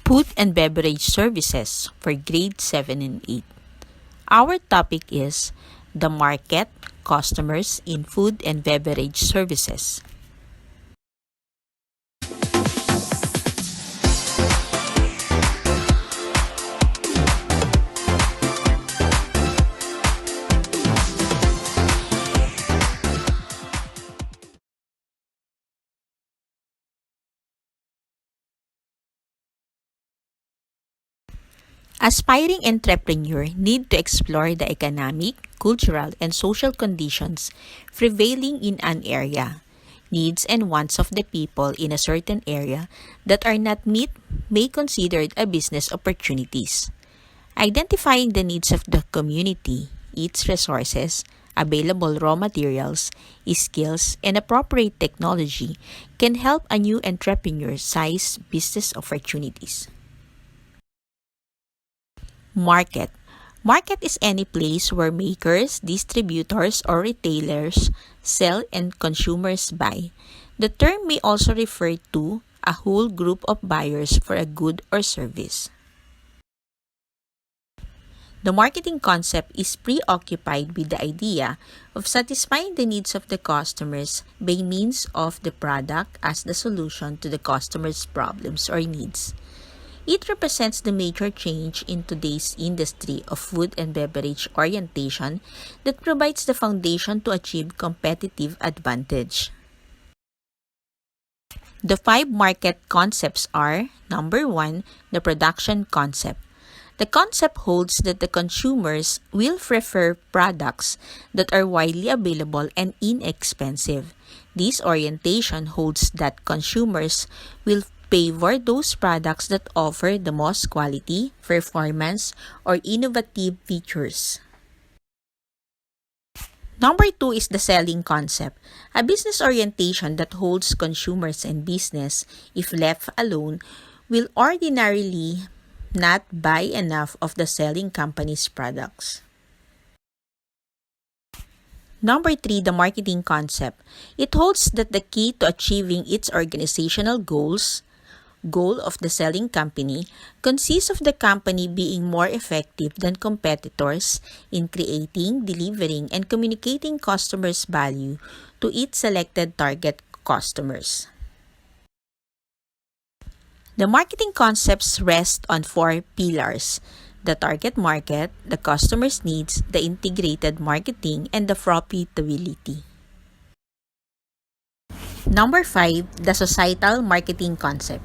Food and Beverage Services for grade 7 and 8. Our topic is the market, customers in food and beverage services. Aspiring entrepreneurs need to explore the economic, cultural, and social conditions prevailing in an area, needs and wants of the people in a certain area that are not met may considered a business opportunities. Identifying the needs of the community, its resources, available raw materials, skills, and appropriate technology can help a new entrepreneur seize business opportunities. Market. Market is any place where makers, distributors, or retailers sell and consumers buy. The term may also refer to a whole group of buyers for a good or service. The marketing concept is preoccupied with the idea of satisfying the needs of the customers by means of the product as the solution to the customer's problems or needs. It represents the major change in today's industry of food and beverage orientation that provides the foundation to achieve competitive advantage. The 5 market concepts are: number 1, the production concept. The concept holds that the consumers will prefer products that are widely available and inexpensive. This orientation holds that consumers will favor those products that offer the most quality, performance, or innovative features. Number 2 is the selling concept, a business orientation that holds consumers and business, if left alone, will ordinarily not buy enough of the selling company's products. Number 3, the marketing concept. It holds that the key to achieving its organizational goal of the selling company consists of the company being more effective than competitors in creating, delivering, and communicating customers' value to its selected target customers. The marketing concepts rest on 4 pillars: the target market, the customer's needs, the integrated marketing, and the profitability. Number 5, the societal marketing concept.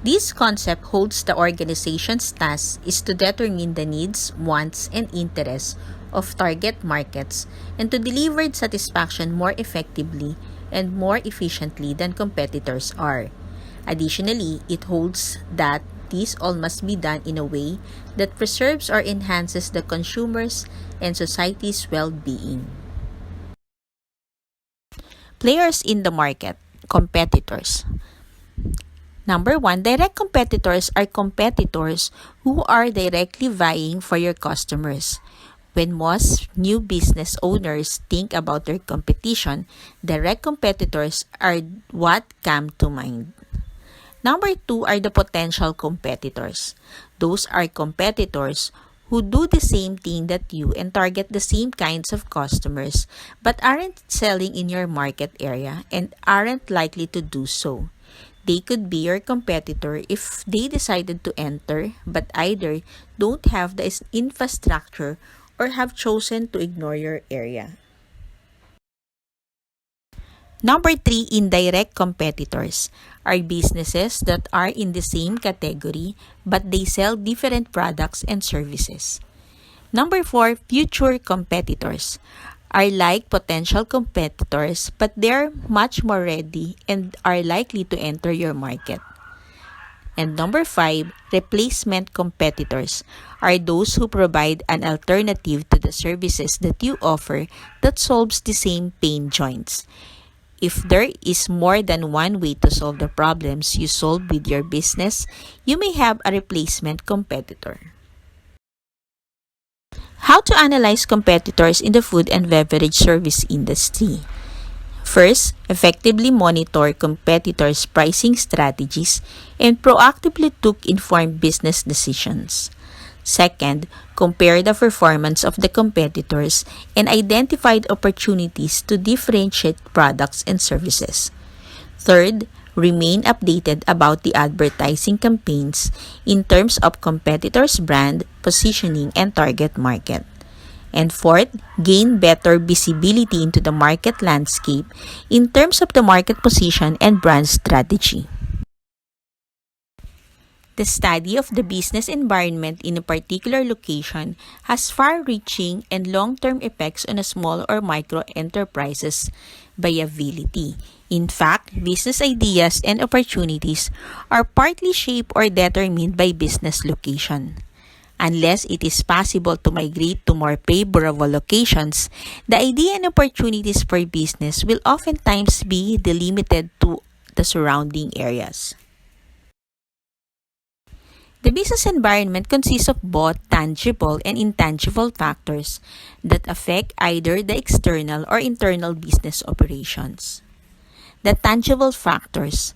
This concept holds the organization's task is to determine the needs, wants, and interests of target markets and to deliver satisfaction more effectively and more efficiently than competitors are. Additionally, it holds that this all must be done in a way that preserves or enhances the consumers' and society's well-being. Players in the market, competitors. Number 1, direct competitors are competitors who are directly vying for your customers. When most new business owners think about their competition, direct competitors are what come to mind. Number 2 are the potential competitors. Those are competitors who do the same thing that you and target the same kinds of customers but aren't selling in your market area and aren't likely to do so. They could be your competitor if they decided to enter but either don't have the infrastructure or have chosen to ignore your area. Number 3, indirect competitors are businesses that are in the same category but they sell different products and services. Number 4, future competitors are like potential competitors but they're much more ready and are likely to enter your market. And number 5, replacement competitors are those who provide an alternative to the services that you offer that solves the same pain points. If there is more than one way to solve the problems you solve with your business, you may have a replacement competitor. How to analyze competitors in the food and beverage service industry. First, effectively monitor competitors' pricing strategies and proactively took informed business decisions. Second, compare the performance of the competitors and identified opportunities to differentiate products and services. Third, remain updated about the advertising campaigns in terms of competitors' brand, positioning, and target market. And fourth, gain better visibility into the market landscape in terms of the market position and brand strategy. The study of the business environment in a particular location has far-reaching and long-term effects on a small or micro enterprise's viability. In fact, business ideas and opportunities are partly shaped or determined by business location. Unless it is possible to migrate to more favorable locations, the idea and opportunities for business will oftentimes be delimited to the surrounding areas. The business environment consists of both tangible and intangible factors that affect either the external or internal business operations. The tangible factors.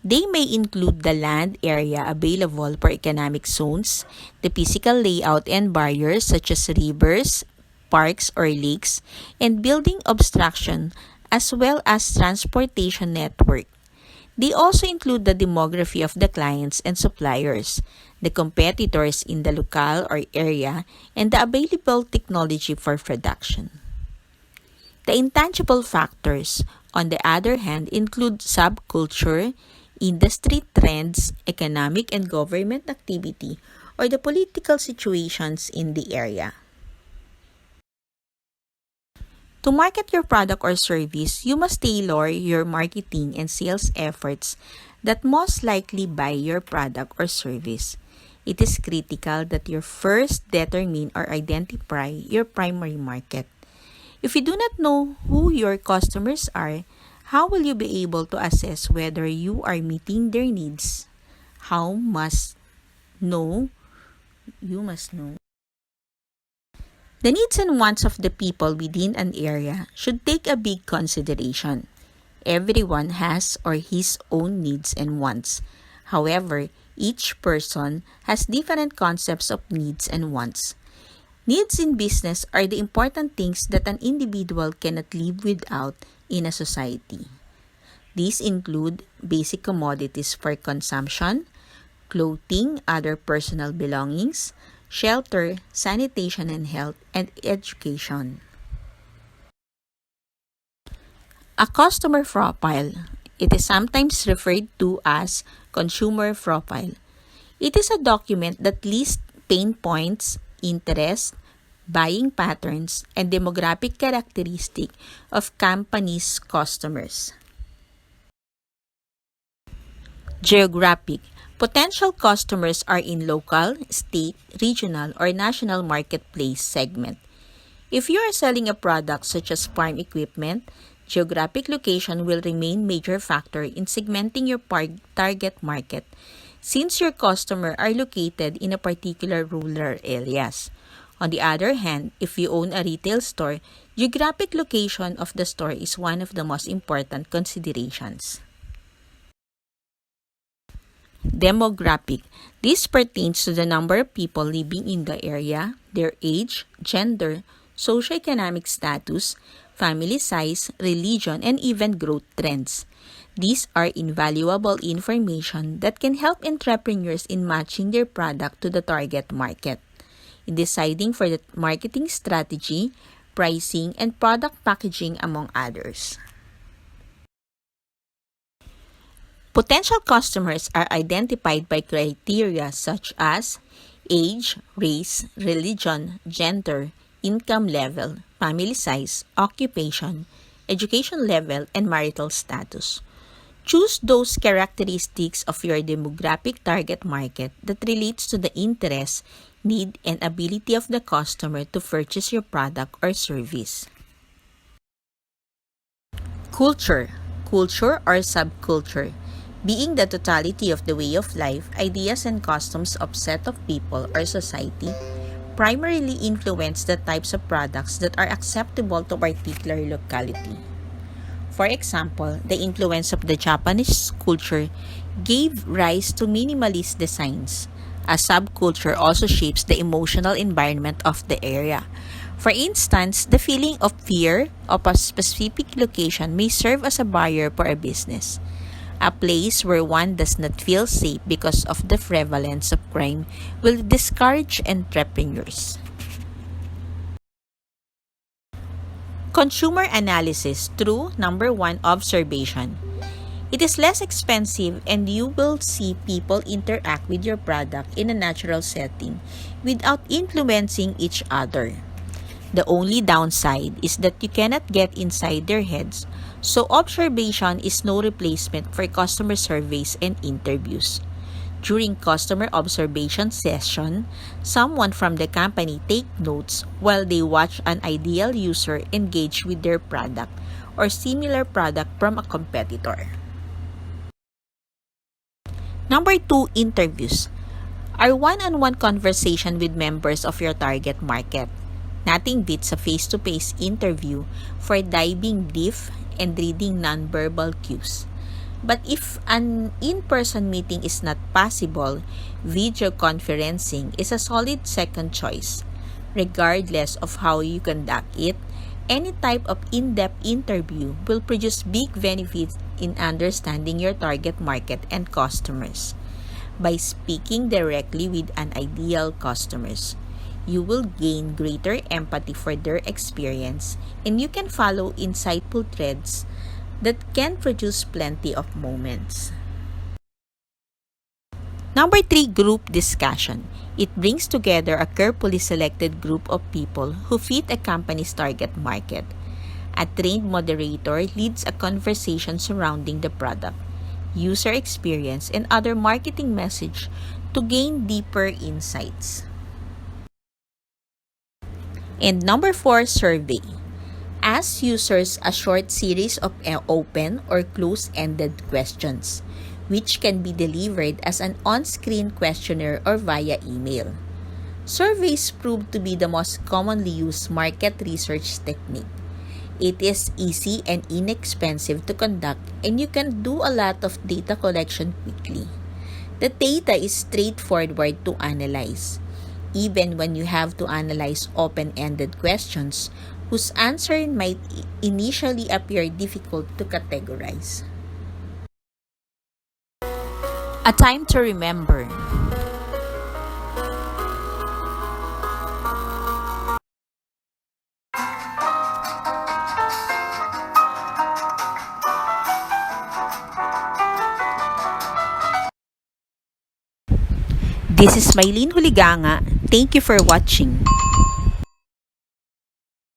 They may include the land area available for economic zones, the physical layout and barriers such as rivers, parks, or lakes, and building obstruction, as well as transportation network. They also include the demography of the clients and suppliers, the competitors in the locale or area, and the available technology for production. The intangible factors, on the other hand, include subculture, industry trends, economic and government activity, or the political situations in the area. To market your product or service, you must tailor your marketing and sales efforts that most likely buy your product or service. It is critical that you first determine or identify your primary market. If you do not know who your customers are, how will you be able to assess whether you are meeting their needs? How must know you must know. The needs and wants of the people within an area should take a big consideration. Everyone has or his own needs and wants. However, each person has different concepts of needs and wants. Needs in business are the important things that an individual cannot live without in a society. These include basic commodities for consumption, clothing, other personal belongings, shelter, sanitation and health, and education. A customer profile. It is sometimes referred to as consumer profile. It is a document that lists pain points, interests, buying patterns, and demographic characteristics of companies' customers. Geographic. Potential customers are in local, state, regional, or national marketplace segment. If you are selling a product such as farm equipment, geographic location will remain major factor in segmenting your target market since your customers are located in a particular rural areas. On the other hand, if you own a retail store, geographic location of the store is one of the most important considerations. Demographic. This pertains to the number of people living in the area, their age, gender, socioeconomic status, family size, religion, and even growth trends. These are invaluable information that can help entrepreneurs in matching their product to the target market, in deciding for the marketing strategy, pricing, and product packaging, among others. Potential customers are identified by criteria such as age, race, religion, gender, income level, family size, occupation, education level, and marital status. Choose those characteristics of your demographic target market that relates to the interest, need, and ability of the customer to purchase your product or service. Culture or subculture, being the totality of the way of life, ideas, and customs of set of people or society, primarily influence the types of products that are acceptable to a particular locality. For example, the influence of the Japanese culture gave rise to minimalist designs. A subculture also shapes the emotional environment of the area. For instance, the feeling of fear of a specific location may serve as a barrier for a business. A place where one does not feel safe because of the prevalence of crime will discourage entrepreneurs. Consumer analysis through number one, observation. It is less expensive and you will see people interact with your product in a natural setting without influencing each other. The only downside is that you cannot get inside their heads, so observation is no replacement for customer surveys and interviews. During customer observation session, someone from the company take notes while they watch an ideal user engage with their product or similar product from a competitor. Number two, interviews are one-on-one conversation with members of your target market. Nothing beats a face-to-face interview for diving deep and reading nonverbal cues. But if an in-person meeting is not possible, video conferencing is a solid second choice. Regardless of how you conduct it, any type of in-depth interview will produce big benefits in understanding your target market and customers. By speaking directly with an ideal customers, you will gain greater empathy for their experience and you can follow insightful threads that can produce plenty of moments. Number three, group discussion. It brings together a carefully selected group of people who fit a company's target market. A trained moderator leads a conversation surrounding the product, user experience, and other marketing message to gain deeper insights. And number four, survey. Ask users a short series of open or close-ended questions, which can be delivered as an on-screen questionnaire or via email. Surveys prove to be the most commonly used market research technique. It is easy and inexpensive to conduct, and you can do a lot of data collection quickly. The data is straightforward to analyze, even when you have to analyze open-ended questions whose answer might initially appear difficult to categorize. A time to remember. This is Maylene Huliganga. Thank you for watching.